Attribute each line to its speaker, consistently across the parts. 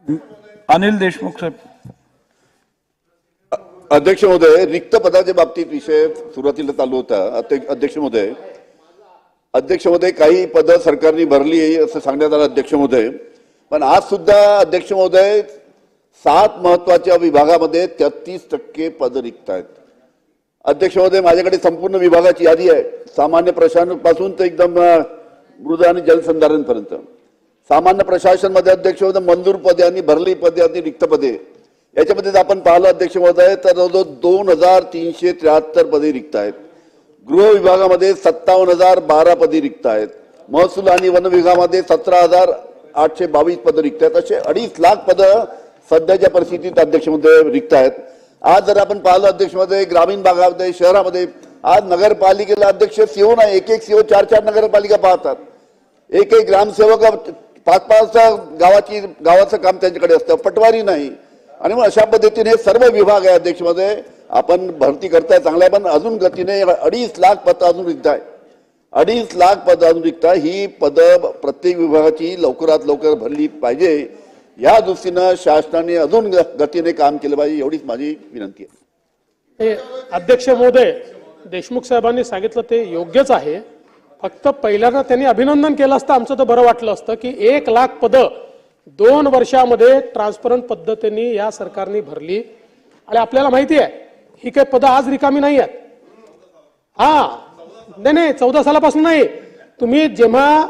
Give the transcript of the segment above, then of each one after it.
Speaker 1: अनिल देशमुख साहेब.
Speaker 2: अध्यक्ष महोदय, रिक्त पदाच्या बाबतीत विषय सुरुवातीला चालू होता. अध्यक्ष महोदय काही पद सरकारने भरली असं सांगण्यात आलं अध्यक्ष महोदय. पण आज सुद्धा अध्यक्ष महोदय 7 महत्वाच्या विभागामध्ये 33% पद रिक्त आहेत. अध्यक्ष महोदय, माझ्याकडे संपूर्ण विभागाची यादी आहे. सामान्य प्रशासनापासून तर एकदम मृद आणि जलसंधारणपर्यंत. सामान्य प्रशासन मध्ये अध्यक्ष महोदय मंजूर पदे आणि भरली पदे आणि रिक्त पदे याच्यामध्ये आपण पाहिलं अध्यक्ष महोदय तर 2373 पदे रिक्त आहेत. गृह विभागामध्ये 57,012 पदे रिक्त आहेत. महसूल आणि वन विभागामध्ये 17,822 पदे रिक्त आहेत. असे 2.5 लाख पद सध्याच्या परिस्थितीत अध्यक्ष महोदय रिक्त आहेत. आज जर आपण पाहिलं अध्यक्ष महोदय ग्रामीण भागामध्ये शहरामध्ये आज नगरपालिकेला अध्यक्ष सीओ नाही, एक सीओ 4 नगरपालिका पाहतात. एक ग्रामसेवक 5 गावाचं काम त्यांच्याकडे असतं, पटवारी नाही. आणि मग अशा पद्धतीने सर्व विभाग आहे अध्यक्ष महोदय. आपण भरती करताय चांगला, पण अजून गतीने 2.5 लाख पद अजून रिक्त आहे. 2.5 लाख पद अजून रिक्त आहे. ही पद प्रत्येक विभागाची लवकरात लवकर भरली पाहिजे. या दृष्टीनं शासनाने अजून गतीने काम केलं पाहिजे, एवढीच माझी विनंती आहे.
Speaker 3: अध्यक्ष महोदय, देशमुख साहेबांनी सांगितलं ते योग्यच आहे. फक्त पहिल्यांदा त्यांनी अभिनंदन केलं असतं, आमचं तर बरं वाटलं असतं की 1 लाख पद 2 वर्षामध्ये ट्रान्सपरंट पद्धतीने या सरकारने भरली. आणि आपल्याला माहिती आहे ही काही पद आज रिकामी नाही आहेत. नाही 14 सालापासून नाही. तुम्ही जेव्हा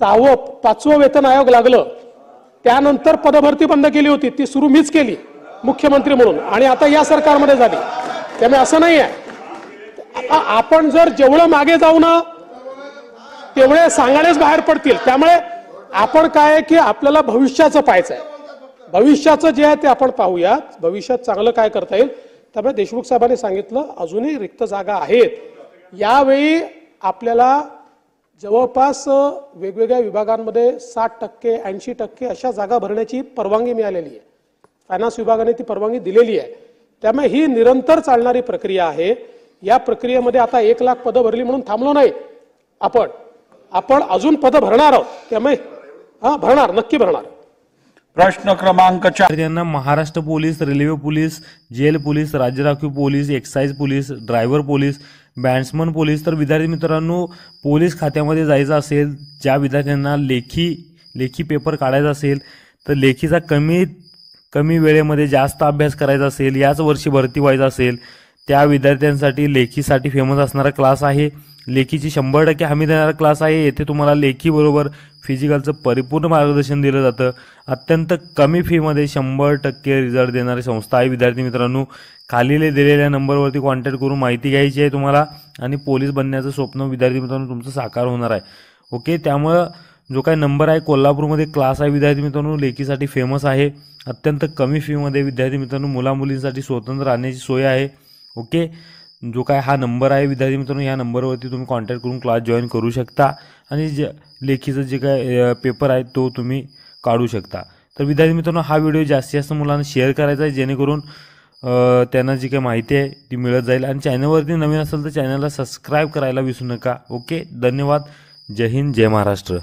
Speaker 3: 5वं वेतन आयोग लागलं त्यानंतर पदभरती बंद केली होती, ती सुरू मीच केली मुख्यमंत्री म्हणून, आणि आता या सरकारमध्ये झाली. त्यामुळे असं नाही आहे. आपण जर जेवढं मागे जाऊ ना तेवढे सांगाडेच बाहेर पडतील. त्यामुळे आपण काय की आपल्याला भविष्याचं पाहायचं आहे. भविष्याचं जे आहे ते आपण पाहूया, भविष्यात चांगलं काय करता येईल. त्यामुळे देशमुख साहेबांनी सांगितलं अजूनही रिक्त जागा आहेत. यावेळी आपल्याला जवळपास वेगवेगळ्या विभागांमध्ये 60%, 80% अशा जागा भरण्याची परवानगी मिळालेली आहे. फायनान्स विभागाने ती परवानगी दिलेली आहे. त्यामुळे ही निरंतर चालणारी प्रक्रिया आहे. या प्रक्रियेमध्ये आता 1 लाख पदं भरली म्हणून थांबलो नाही आपण अजून पदं भरणार आहोत. त्यामुळे भरणार, नक्की भरणार.
Speaker 1: प्रश्न क्रमांक 4.
Speaker 4: यांना Maharashtra police, railway police, jail police, राज्य राखीव police, excise police, driver police, batsman police. तर विद्यार्थी मित्रांनो, पोलीस खात्यामध्ये जायचं असेल, ज्या विद्यार्थ्यांना लेखी पेपर काढायचा असेल तर लेखीचा कमी वेळेमध्ये जास्त अभ्यास करायचा असेल, याच वर्षी भरती व्हायचं असेल, त्या विद्यार्थ्यांसाठी लेखीसाठी फेमस असणारा क्लास आहे. लेखीची 100% हमी देणारा क्लास आहे. येथे तुम्हाला लेखीबरोबर फिजिकलचं परिपूर्ण मार्गदर्शन दिलं जातं. अत्यंत कमी फीमध्ये 100% रिझल्ट देणारी संस्था आहे. विद्यार्थी मित्रांनो, खाली दिलेल्या नंबरवरती कॉन्टॅक्ट करून माहिती घ्यायची आहे तुम्हाला, आणि पोलीस बनण्याचं स्वप्न विद्यार्थी मित्रांनो तुमचं साकार होणार आहे. ओके, त्यामुळं जो काही नंबर आहे, कोल्हापूरमध्ये क्लास आहे विद्यार्थी मित्रांनो, लेखीसाठी फेमस आहे. अत्यंत कमी फीमध्ये विद्यार्थी मित्रांनो मुलामुलींसाठी स्वतंत्र राहण्याची सोय आहे. ओके, जो काय हा नंबर आहे विद्यार्थी मित्रांनो, या नंबरवरती तुम्ही कॉन्टॅक्ट करून क्लास जॉईन करू शकता आणि लेखीचं जे काय पेपर आहे तो तुम्ही काढू शकता. तर विद्यार्थी मित्रांनो, हा व्हिडिओ जास्तीत जास्त मुलांना शेअर करायचा आहे, जेणेकरून त्यांना जी काही माहिती आहे ती मिळत जाईल. आणि चॅनलवरती नवीन असेल तर चॅनलला सबस्क्राईब करायला विसरू नका. ओके, धन्यवाद. जय हिंद, जय महाराष्ट्र.